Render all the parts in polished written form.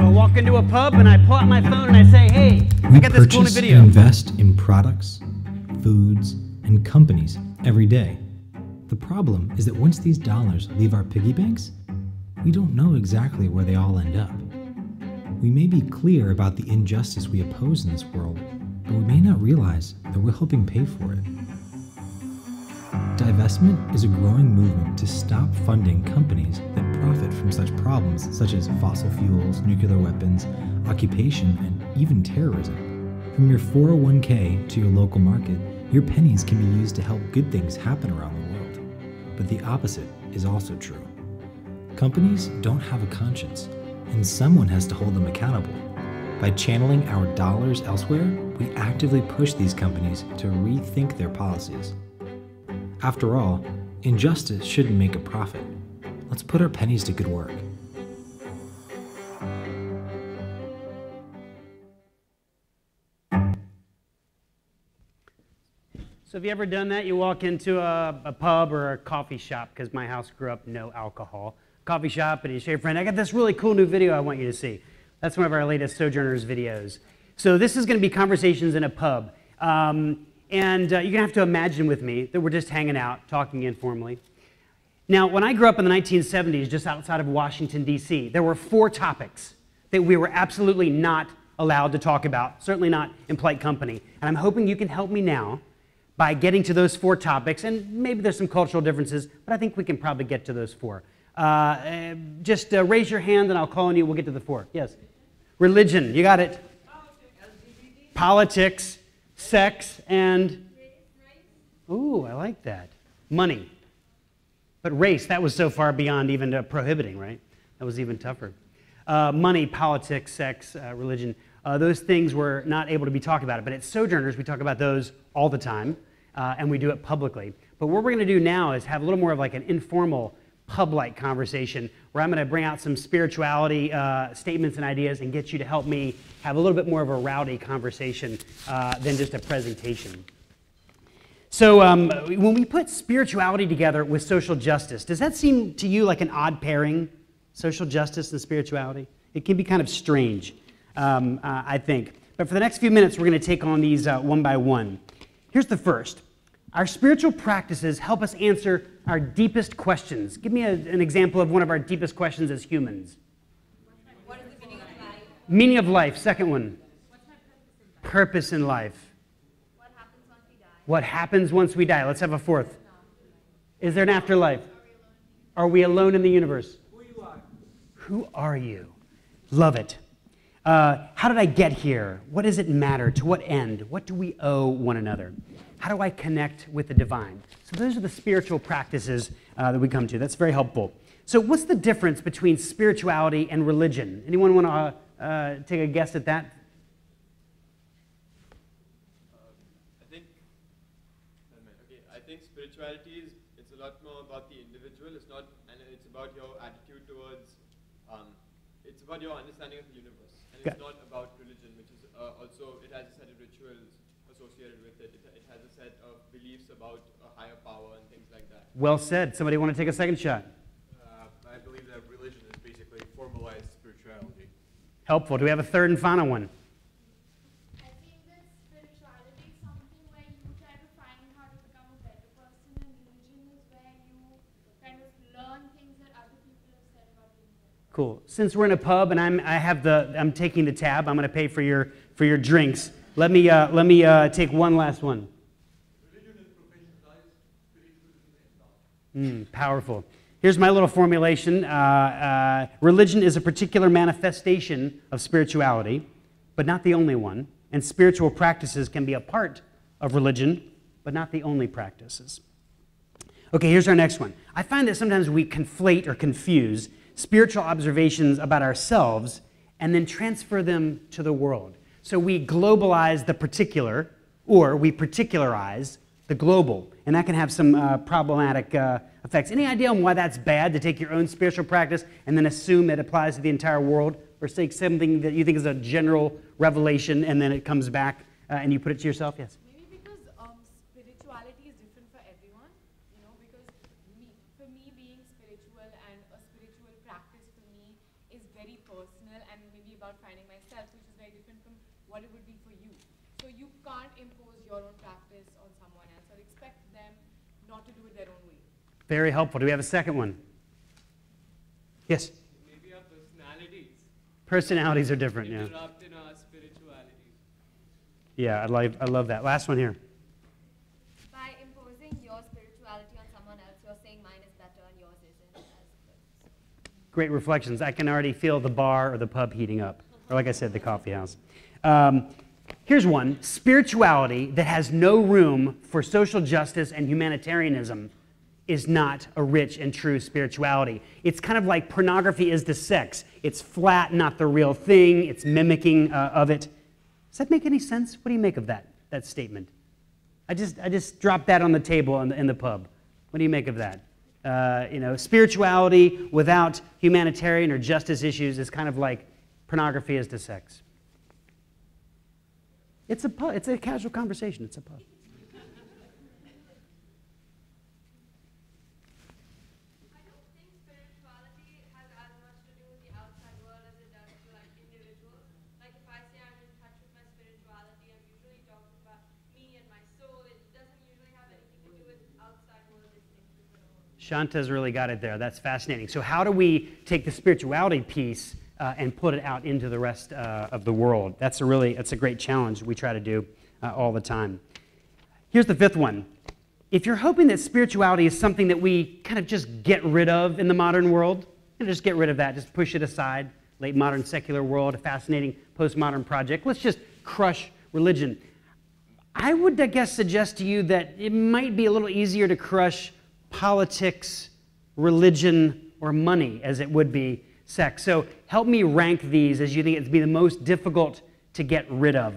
So I walk into a pub and I pull out my phone and I say, hey, I got this cool new video. We purchase and invest in products, foods, and companies every day. The problem is that once these dollars leave our piggy banks, we don't know exactly where they all end up. We may be clear about the injustice we oppose in this world, but we may not realize that we're helping pay for it. Divestment is a growing movement to stop funding companies that profit from such problems such as fossil fuels, nuclear weapons, occupation, and even terrorism. From your 401k to your local market, your pennies can be used to help good things happen around the world. But the opposite is also true. Companies don't have a conscience, and someone has to hold them accountable. By channeling our dollars elsewhere, we actively push these companies to rethink their policies. After all, injustice shouldn't make a profit. Let's put our pennies to good work. So have you ever done that? You walk into a pub or a coffee shop, because my house grew up no alcohol. Coffee shop, and you say to your friend, I got this really cool new video I want you to see. That's one of our latest Sojourners videos. So this is going to be conversations in a pub. And you're going to have to imagine with me that we're just hanging out, talking informally. Now, when I grew up in the 1970s, just outside of Washington, D.C., there were 4 topics that we were absolutely not allowed to talk about, certainly not in polite company. And I'm hoping you can help me now by getting to those 4 topics. And maybe there's some cultural differences, but I think we can probably get to those 4. Just raise your hand and I'll call on you. We'll get to the 4. Yes. Religion. You got it. Politics, sex, and... Ooh, I like that. Money. But race, that was so far beyond even prohibiting, right? That was even tougher. Money, politics, sex, religion. Those things were not able to be talked about. But at Sojourners, we talk about those all the time, and we do it publicly. But what we're going to do now is have a little more of like an informal pub-like conversation where I'm going to bring out some spirituality statements and ideas and get you to help me have a little bit more of a rowdy conversation than just a presentation. So when we put spirituality together with social justice, does that seem to you like an odd pairing? Social justice and spirituality? It can be kind of strange, I think. But for the next few minutes, we're going to take on these one by one. Here's the first. Our spiritual practices help us answer our deepest questions. Give me an example of one of our deepest questions as humans. What is the meaning of life? Meaning of life, second one. What's my Purpose in life. What happens once we die? What happens once we die? Let's have a fourth. Is there an afterlife? Are we alone in the universe? Who are you? Love it. How did I get here? What does it matter? To what end? What do we owe one another? How do I connect with the divine? So those are the spiritual practices that we come to. That's very helpful. So what's the difference between spirituality and religion? Anyone want to take a guess at that? I think spirituality it's a lot more about the individual. It's not, and it's about your attitude towards. It's about your understanding of the universe, and it's not about religion, which is also it has a set of rituals associated with it. It has a set of beliefs about a higher power and things like that. Well said. Somebody want to take a second shot? I believe that religion is basically formalized spirituality. Helpful. Do we have a third and final one? I think that spirituality is something where you try to find how to become a better person, and religion is where you kind of learn things that other people have said about themselves. Cool. Since we're in a pub and I'm taking the tab, I'm going to pay for your drinks. Let me take one last one. Religion is professionalized, spiritualism is not. Powerful. Here's my little formulation. Religion is a particular manifestation of spirituality, but not the only one. And spiritual practices can be a part of religion, but not the only practices. Okay, here's our next one. I find that sometimes we conflate or confuse spiritual observations about ourselves and then transfer them to the world. So we globalize the particular, or we particularize the global, and that can have some problematic effects. Any idea on why that's bad, to take your own spiritual practice and then assume it applies to the entire world, or take something that you think is a general revelation and then it comes back and you put it to yourself? Yes? Maybe because spirituality is different for everyone, you know, because for me being spiritual and a spiritual practice for me is very personal and maybe about finding myself, which is very different from what it would be for you. So you can't impose your own practice on someone else or expect them not to do it their own way. Very helpful. Do we have a second one? Yes? Maybe our personalities Personalities are different, yeah. interrupt in our spirituality. Yeah, I love that. Last one here. By imposing your spirituality on someone else, you're saying mine is better and yours isn't as good. Great reflections. I can already feel the bar or the pub heating up. Or like I said, the coffee house. Here's one. Spirituality that has no room for social justice and humanitarianism is not a rich and true spirituality. It's kind of like pornography is to sex. It's flat, not the real thing. It's mimicking of it. Does that make any sense? What do you make of that statement? I just dropped that on the table in the pub. What do you make of that? Spirituality without humanitarian or justice issues is kind of like pornography is to sex. It's a pub. It's a casual conversation. It's a pub. I don't think spirituality has as much to do with the outside world as it does to like individuals. Like if I say I'm in touch with my spirituality, I'm usually talking about me and my soul. It doesn't usually have anything to do with outside world distinctions at all. Shanta's really got it there. That's fascinating. So how do we take the spirituality piece and put it out into the rest of the world? That's a great challenge we try to do all the time. Here's the fifth one. If you're hoping that spirituality is something that we kind of just get rid of in the modern world, just get rid of that, just push it aside, late modern secular world, a fascinating postmodern project, let's just crush religion. I would, I guess, suggest to you that it might be a little easier to crush politics, religion, or money as it would be sex. So help me rank these as you think it'd be the most difficult to get rid of.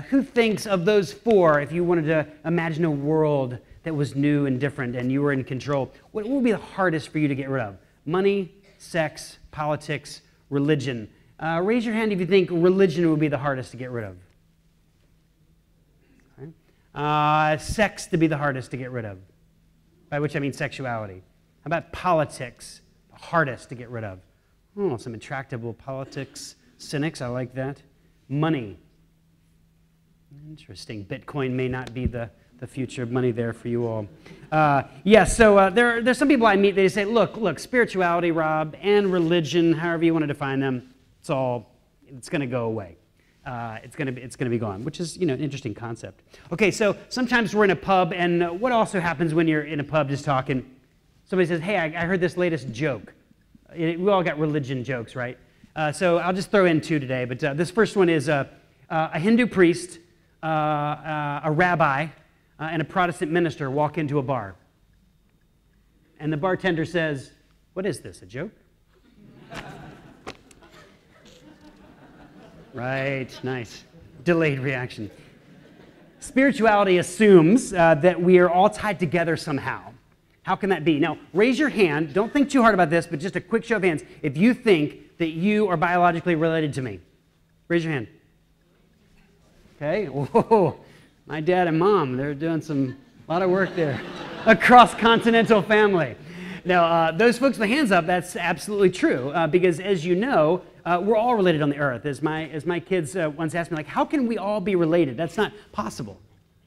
Who thinks of those four, if you wanted to imagine a world that was new and different and you were in control, what would be the hardest for you to get rid of? Money, sex, politics, religion. Raise your hand if you think religion would be the hardest to get rid of. Okay. Sex to be the hardest to get rid of, by which I mean sexuality. How about politics? The hardest to get rid of. Oh, some intractable politics cynics. I like that. Money. Interesting. Bitcoin may not be the future of money there for you all. There's some people I meet, they say, look, spirituality, Rob, and religion, however you want to define them, it's going to go away. It's going to be gone, which is, an interesting concept. Okay, so sometimes we're in a pub, and what also happens when you're in a pub just talking, somebody says, hey, I heard this latest joke. We all got religion jokes, right? So I'll just throw in two today, but this first one is a Hindu priest, a rabbi, and a Protestant minister walk into a bar. And the bartender says, what is this, a joke? Right, nice. Delayed reaction. Spirituality assumes that we are all tied together somehow. How can that be? Now, raise your hand. Don't think too hard about this, but just a quick show of hands if you think that you are biologically related to me. Raise your hand. Okay. Whoa. My dad and mom, they're doing a lot of work there. A cross-continental family. Now, those folks with the hands up, that's absolutely true, because as you know, we're all related on the earth. As my kids once asked me, like, how can we all be related? That's not possible.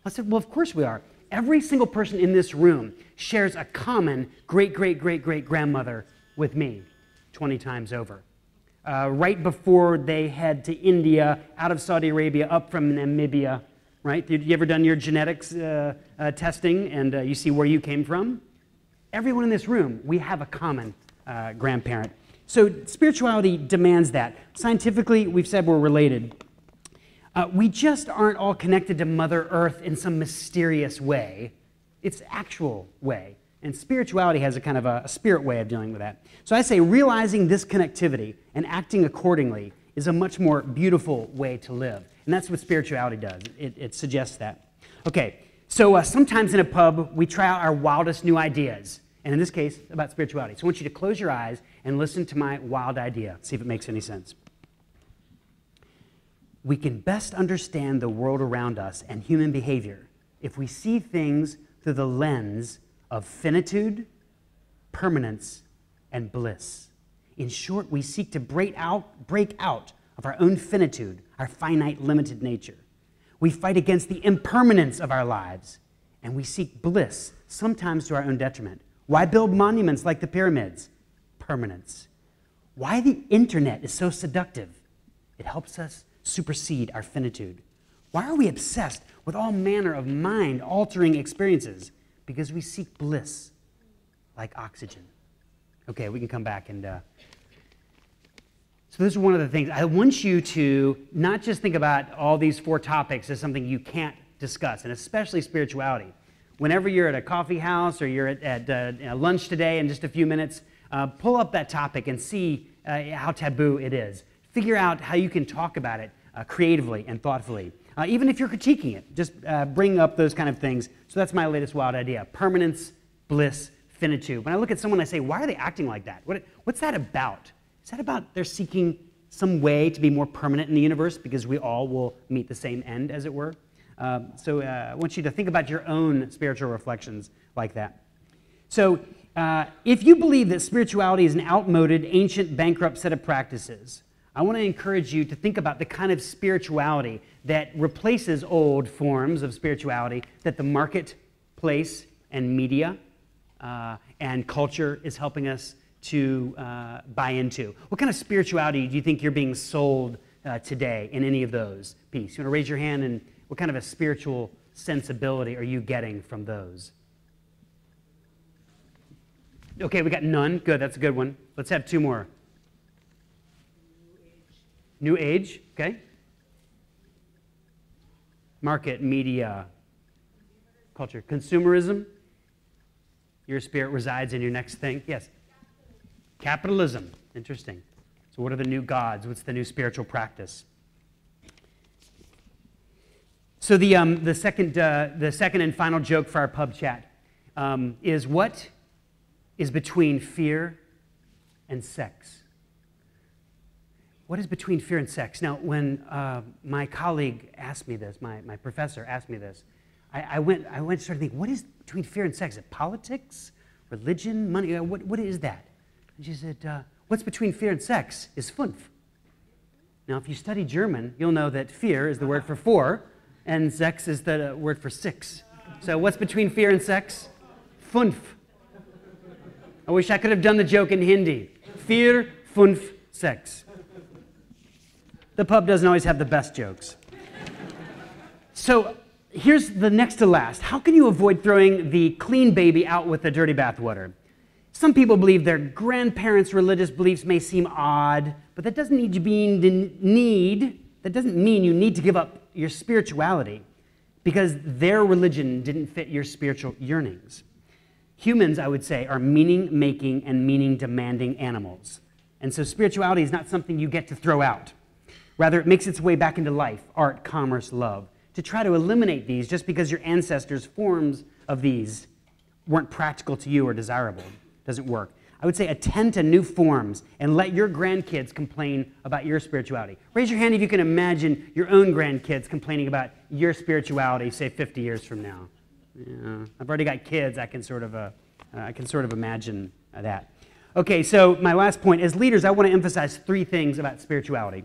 I said, well, of course we are. Every single person in this room shares a common great-great-great-great-grandmother with me 20 times over. Right before they head to India, out of Saudi Arabia, up from Namibia, right? Have you ever done your genetics testing and you see where you came from? Everyone in this room, we have a common grandparent. So spirituality demands that. Scientifically, we've said we're related. We just aren't all connected to Mother Earth in some mysterious way. It's actual way. And spirituality has a kind of a spirit way of dealing with that. So I say realizing this connectivity and acting accordingly is a much more beautiful way to live. And that's what spirituality does. It suggests that. Okay, so sometimes in a pub, we try out our wildest new ideas. And in this case, about spirituality. So I want you to close your eyes and listen to my wild idea. See if it makes any sense. We can best understand the world around us and human behavior if we see things through the lens of finitude, permanence, and bliss. In short, we seek to break out of our own finitude, our finite, limited nature. We fight against the impermanence of our lives, and we seek bliss, sometimes to our own detriment. Why build monuments like the pyramids? Permanence. Why the internet is so seductive? It helps us supersede our finitude. Why are we obsessed with all manner of mind-altering experiences? Because we seek bliss like oxygen. Okay, we can come back and... So this is one of the things. I want you to not just think about all these 4 topics as something you can't discuss, and especially spirituality. Whenever you're at a coffee house or you're at lunch today in just a few minutes, pull up that topic and see how taboo it is. Figure out how you can talk about it creatively and thoughtfully. Even if you're critiquing it, just bring up those kind of things. So that's my latest wild idea. Permanence, bliss, finitude. When I look at someone, I say, why are they acting like that? What's that about? Is that about they're seeking some way to be more permanent in the universe because we all will meet the same end, as it were? So I want you to think about your own spiritual reflections like that. So if you believe that spirituality is an outmoded, ancient, bankrupt set of practices, I want to encourage you to think about the kind of spirituality that replaces old forms of spirituality that the marketplace and media and culture is helping us to buy into. What kind of spirituality do you think you're being sold today in any of those pieces? You want to raise your hand, and what kind of a spiritual sensibility are you getting from those? Okay, we got none. Good, that's a good one. Let's have 2 more. New Age, okay. Market, media, culture. Consumerism. Your spirit resides in your next thing. Yes. Capitalism. Interesting. So what are the new gods? What's the new spiritual practice? So the second and final joke for our pub chat is, what is between fear and sex? What is between fear and sex? Now, when my colleague asked me this, my professor asked me this, I went and started thinking, what is between fear and sex? Is it politics, religion, money? What is that? And she said, what's between fear and sex is fünf. Now, if you study German, you'll know that fear is the word for 4, and sex is the word for 6. So what's between fear and sex? Fünf. I wish I could have done the joke in Hindi. Fear, fünf, sex. The pub doesn't always have the best jokes. So here's the next to last. How can you avoid throwing the clean baby out with the dirty bathwater? Some people believe their grandparents' religious beliefs may seem odd, but that doesn't mean you need to give up your spirituality because their religion didn't fit your spiritual yearnings. Humans, I would say, are meaning-making and meaning-demanding animals. And so spirituality is not something you get to throw out. Rather, it makes its way back into life, art, commerce, love. To try to eliminate these just because your ancestors' forms of these weren't practical to you or desirable doesn't work. I would say attend to new forms and let your grandkids complain about your spirituality. Raise your hand if you can imagine your own grandkids complaining about your spirituality, say 50 years from now. Yeah, I've already got kids. I can sort of imagine that. Okay, so my last point, as leaders, I want to emphasize 3 things about spirituality.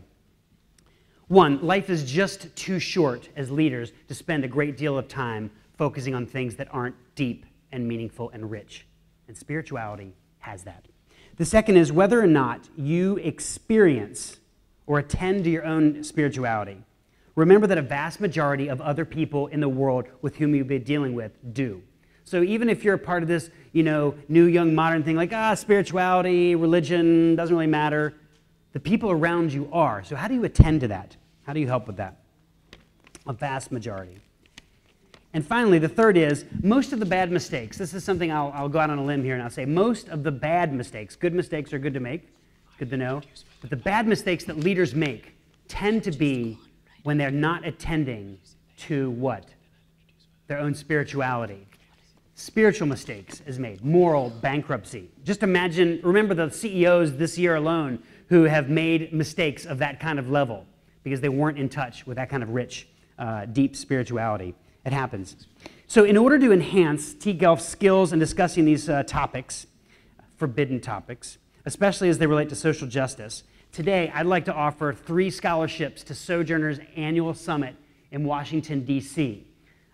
1, life is just too short as leaders to spend a great deal of time focusing on things that aren't deep and meaningful and rich. And spirituality has that. The second is whether or not you experience or attend to your own spirituality. Remember that a vast majority of other people in the world with whom you've been dealing with do. So even if you're a part of this, new, young, modern thing like, spirituality, religion, doesn't really matter, the people around you are. So how do you attend to that? How do you help with that? A vast majority. And finally, the third is, most of the bad mistakes, this is something I'll go out on a limb here and I'll say, most of the bad mistakes, good mistakes are good to make, good to know, but the bad mistakes that leaders make tend to be when they're not attending to what? Their own spirituality. Spiritual mistakes is made, moral bankruptcy. Just remember the CEOs this year alone who have made mistakes of that kind of level because they weren't in touch with that kind of rich, deep spirituality. It happens. So in order to enhance tGELF skills in discussing these topics, forbidden topics, especially as they relate to social justice. Today, I'd like to offer 3 scholarships to Sojourner's annual summit in Washington, D.C.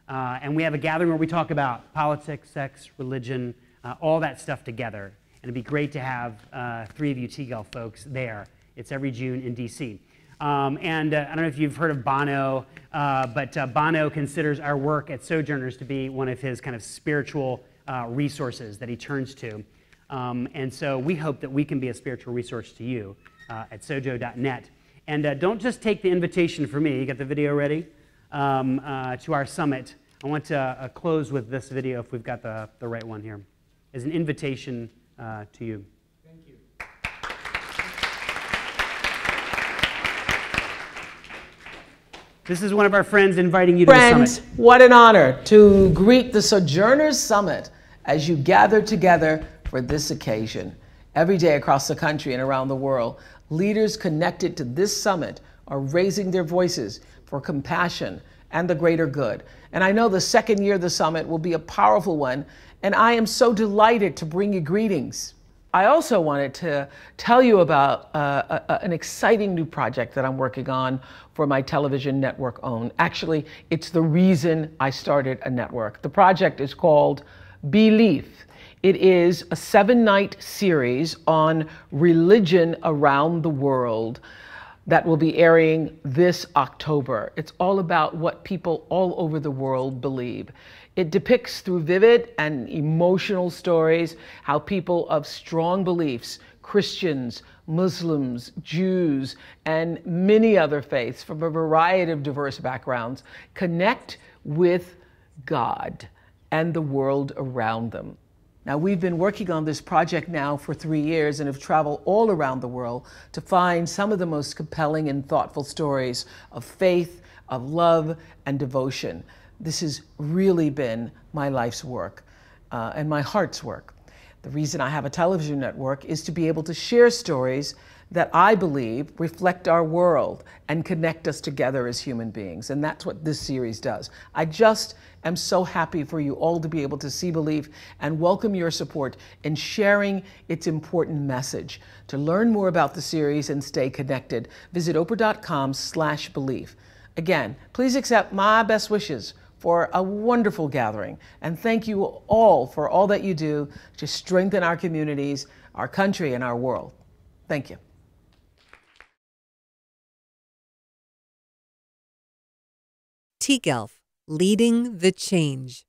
And we have a gathering where we talk about politics, sex, religion, all that stuff together. And it'd be great to have 3 of you tGELF folks there. It's every June in D.C. I don't know if you've heard of Bono, but Bono considers our work at Sojourners to be one of his kind of spiritual resources that he turns to. And so we hope that we can be a spiritual resource to you at sojo.net. And don't just take the invitation from me. You got the video ready? To our summit. I want to close with this video, if we've got the right one here, as an invitation to you. Thank you. This is one of our friends inviting you to the Friends, summit. what an honor to greet the Sojourners Summit as you gather together for this occasion. Every day across the country and around the world, leaders connected to this summit are raising their voices for compassion and the greater good. And I know the second year of the summit will be a powerful one, and I am so delighted to bring you greetings. I also wanted to tell you about an exciting new project that I'm working on for my television network own. Actually, it's the reason I started a network. The project is called Belief. It is a 7-night series on religion around the world that will be airing this October. It's all about what people all over the world believe. It depicts through vivid and emotional stories how people of strong beliefs, Christians, Muslims, Jews, and many other faiths from a variety of diverse backgrounds connect with God and the world around them. Now, we've been working on this project now for 3 years and have traveled all around the world to find some of the most compelling and thoughtful stories of faith, of love, and devotion. This has really been my life's work and my heart's work. The reason I have a television network is to be able to share stories that I believe reflect our world and connect us together as human beings. And that's what this series does. I just am so happy for you all to be able to see Belief and welcome your support in sharing its important message. To learn more about the series and stay connected, visit oprah.com/belief. Again, please accept my best wishes for a wonderful gathering. And thank you all for all that you do to strengthen our communities, our country, and our world. Thank you. tGELF, leading the change.